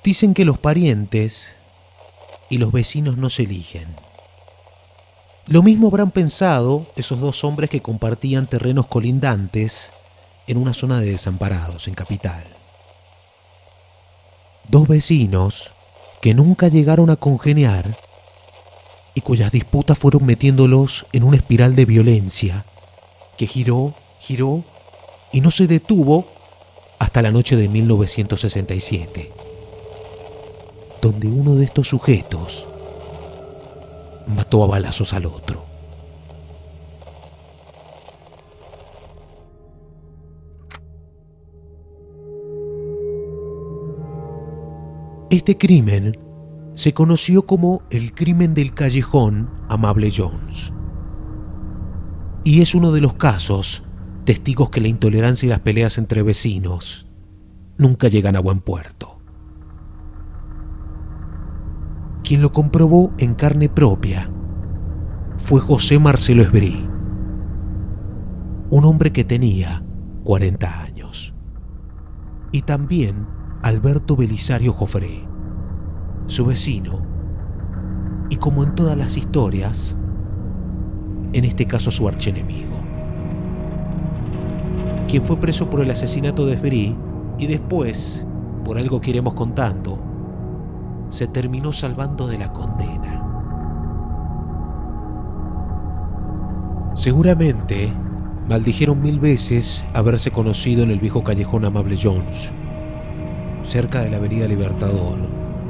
Dicen que los parientes y los vecinos no se eligen. Lo mismo habrán pensado esos dos hombres que compartían terrenos colindantes en una zona de desamparados en Capital. Dos vecinos que nunca llegaron a congeniar y cuyas disputas fueron metiéndolos en una espiral de violencia que giró y no se detuvo hasta la noche de 1967, donde uno de estos sujetos mató a balazos al otro. Este crimen se conoció como el crimen del callejón Amable Jones. Y es uno de los casos testigos que la intolerancia y las peleas entre vecinos nunca llegan a buen puerto. Quien lo comprobó en carne propia fue José Marcelo Esbrí, un hombre que tenía 40 años, y también Alberto Belisario Joffre, su vecino, y como en todas las historias, en este caso su archienemigo, quien fue preso por el asesinato de Esbrí y después, por algo que iremos contando, se terminó salvando de la condena. Seguramente maldijeron 1000 veces haberse conocido en el viejo callejón Amable Jones, cerca de la avenida Libertador,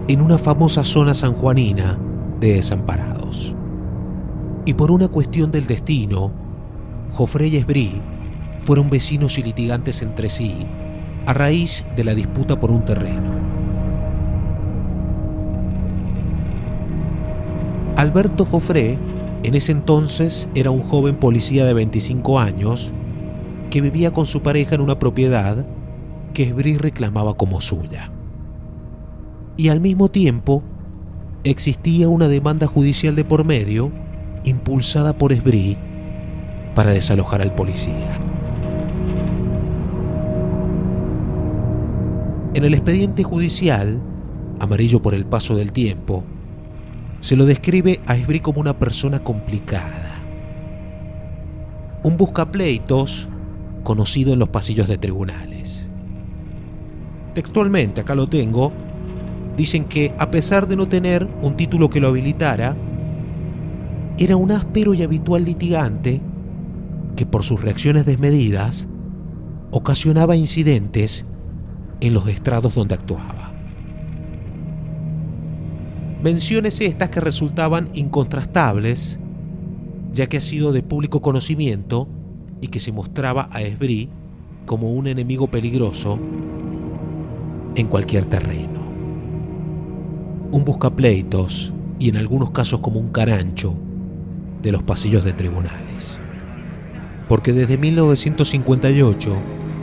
en una famosa zona sanjuanina de desamparados. Y por una cuestión del destino, Joffre y Esbrí fueron vecinos y litigantes entre sí a raíz de la disputa por un terreno. Alberto Joffre en ese entonces era un joven policía de 25 años que vivía con su pareja en una propiedad que Esbrí reclamaba como suya. Y al mismo tiempo existía una demanda judicial de por medio impulsada por Esbrí para desalojar al policía. En el expediente judicial, amarillo por el paso del tiempo, se lo describe a Esbrí como una persona complicada, un buscapleitos conocido en los pasillos de tribunales. Textualmente, acá lo tengo, dicen que a pesar de no tener un título que lo habilitara, era un áspero y habitual litigante que por sus reacciones desmedidas ocasionaba incidentes en los estrados donde actuaba. Menciones estas que resultaban incontrastables, ya que ha sido de público conocimiento y que se mostraba a Esbrí como un enemigo peligroso en cualquier terreno. Un buscapleitos y en algunos casos como un carancho de los pasillos de tribunales. Porque desde 1958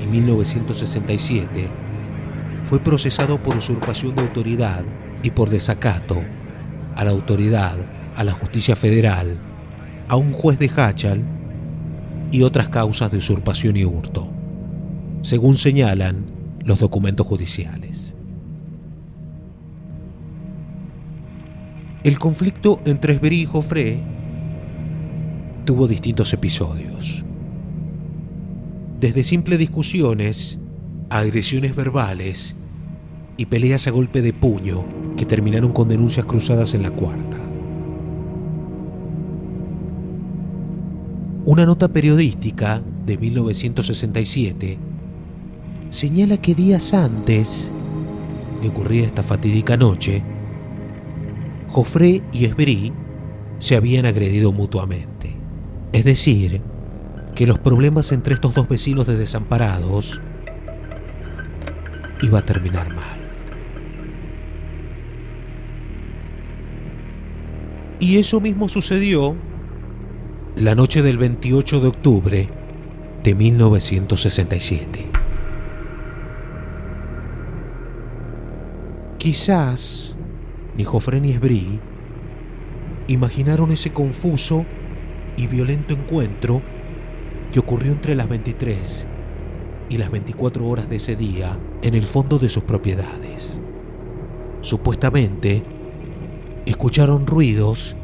y 1967 fue procesado por usurpación de autoridad y por desacato a la autoridad, a la justicia federal, a un juez de Háchal y otras causas de usurpación y hurto, según señalan los documentos judiciales. El conflicto entre Esbrí y Joffre tuvo distintos episodios, desde simples discusiones a agresiones verbales y peleas a golpe de puño que terminaron con denuncias cruzadas en la cuarta. Una nota periodística de 1967 señala que días antes de ocurrir esta fatídica noche, Joffre y Esbrí se habían agredido mutuamente. Es decir, que los problemas entre estos dos vecinos de desamparados iba a terminar mal. Y eso mismo sucedió la noche del 28 de octubre de 1967. Quizás ni Joffre ni Esbrí imaginaron ese confuso y violento encuentro que ocurrió entre las 23 y las 24 horas de ese día en el fondo de sus propiedades. Supuestamente, escucharon ruidos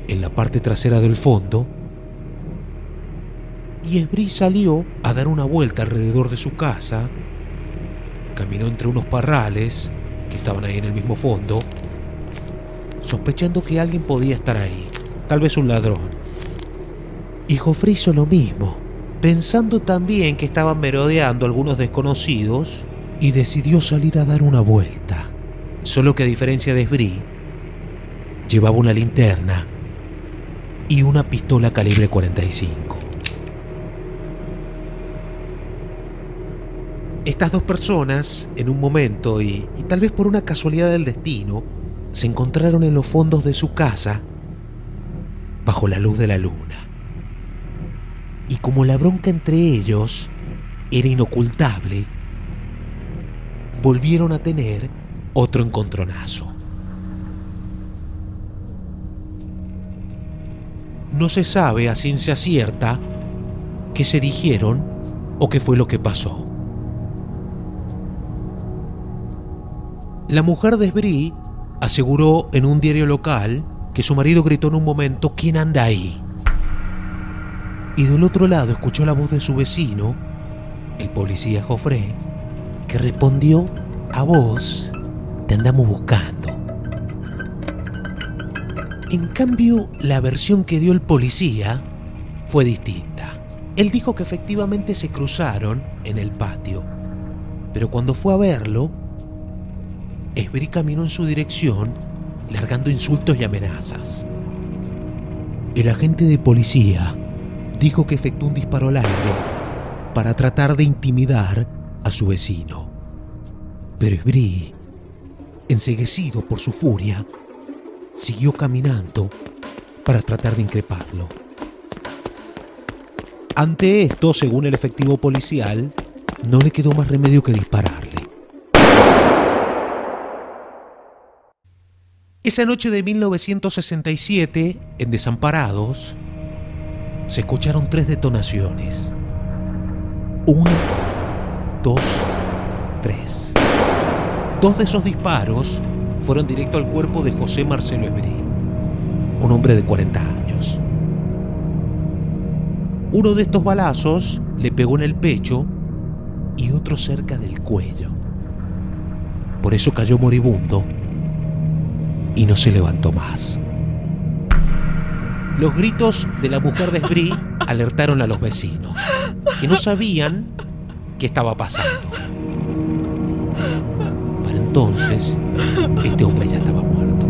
en la parte trasera del fondo y Esbrí salió a dar una vuelta alrededor de su casa, caminó entre unos parrales que estaban ahí en el mismo fondo, sospechando que alguien podía estar ahí, tal vez un ladrón. Y Joffre hizo lo mismo, pensando también que estaban merodeando algunos desconocidos, y decidió salir a dar una vuelta. Solo que a diferencia de Esbrí, llevaba una linterna y una pistola calibre 45. Estas dos personas, en un momento y tal vez por una casualidad del destino, se encontraron en los fondos de su casa bajo la luz de la luna. Y como la bronca entre ellos era inocultable, volvieron a tener otro encontronazo. No se sabe a ciencia cierta qué se dijeron o qué fue lo que pasó. La mujer de Esbrí aseguró en un diario local que su marido gritó en un momento: ¿quién anda ahí? Y del otro lado escuchó la voz de su vecino, el policía Joffre, que respondió: a vos te andamos buscando. En cambio, la versión que dio el policía fue distinta. Él dijo que efectivamente se cruzaron en el patio, pero cuando fue a verlo, Esbrí caminó en su dirección, largando insultos y amenazas. El agente de policía dijo que efectuó un disparo al aire para tratar de intimidar a su vecino. Pero Esbrí, enceguecido por su furia, siguió caminando para tratar de increparlo. Ante esto, según el efectivo policial, no le quedó más remedio que dispararle. Esa noche de 1967, en Desamparados, se escucharon 3 detonaciones. 1, 2, 3. 2 de esos disparos fueron directo al cuerpo de José Marcelo Esbrí, un hombre de 40 años. Uno de estos balazos le pegó en el pecho y otro cerca del cuello. Por eso cayó moribundo y no se levantó más. Los gritos de la mujer de Esbrí alertaron a los vecinos, que no sabían qué estaba pasando. Para entonces, este hombre ya estaba muerto.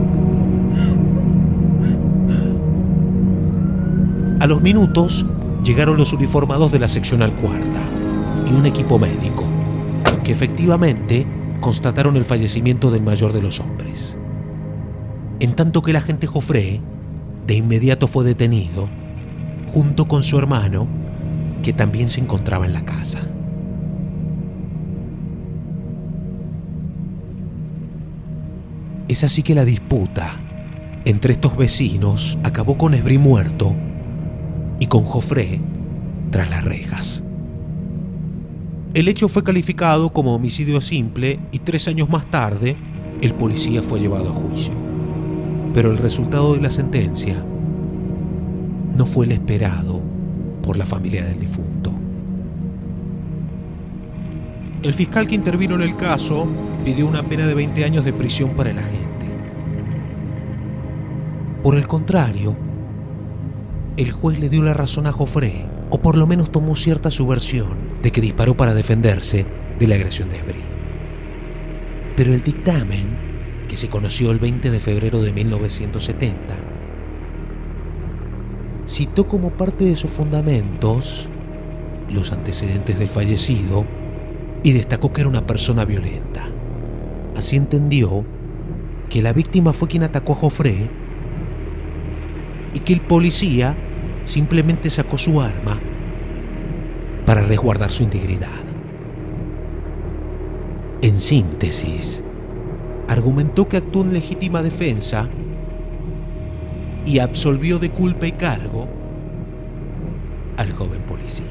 A los minutos llegaron los uniformados de la seccional cuarta y un equipo médico, que efectivamente constataron el fallecimiento del mayor de los hombres. En tanto que el agente Joffre de inmediato fue detenido, junto con su hermano, que también se encontraba en la casa. Es así que la disputa entre estos vecinos acabó con Esbrí muerto y con Joffre tras las rejas. El hecho fue calificado como homicidio simple y 3 años más tarde el policía fue llevado a juicio. Pero el resultado de la sentencia no fue el esperado por la familia del difunto. El fiscal que intervino en el caso pidió una pena de 20 años de prisión para el agente. Por el contrario, el juez le dio la razón a Joffre, o por lo menos tomó cierta su versión de que disparó para defenderse de la agresión de Esbrí. Pero el dictamen, que se conoció el 20 de febrero de 1970, citó como parte de sus fundamentos los antecedentes del fallecido y destacó que era una persona violenta. Así entendió que la víctima fue quien atacó a Joffre y que el policía simplemente sacó su arma para resguardar su integridad. En síntesis, argumentó que actuó en legítima defensa y absolvió de culpa y cargo al joven policía.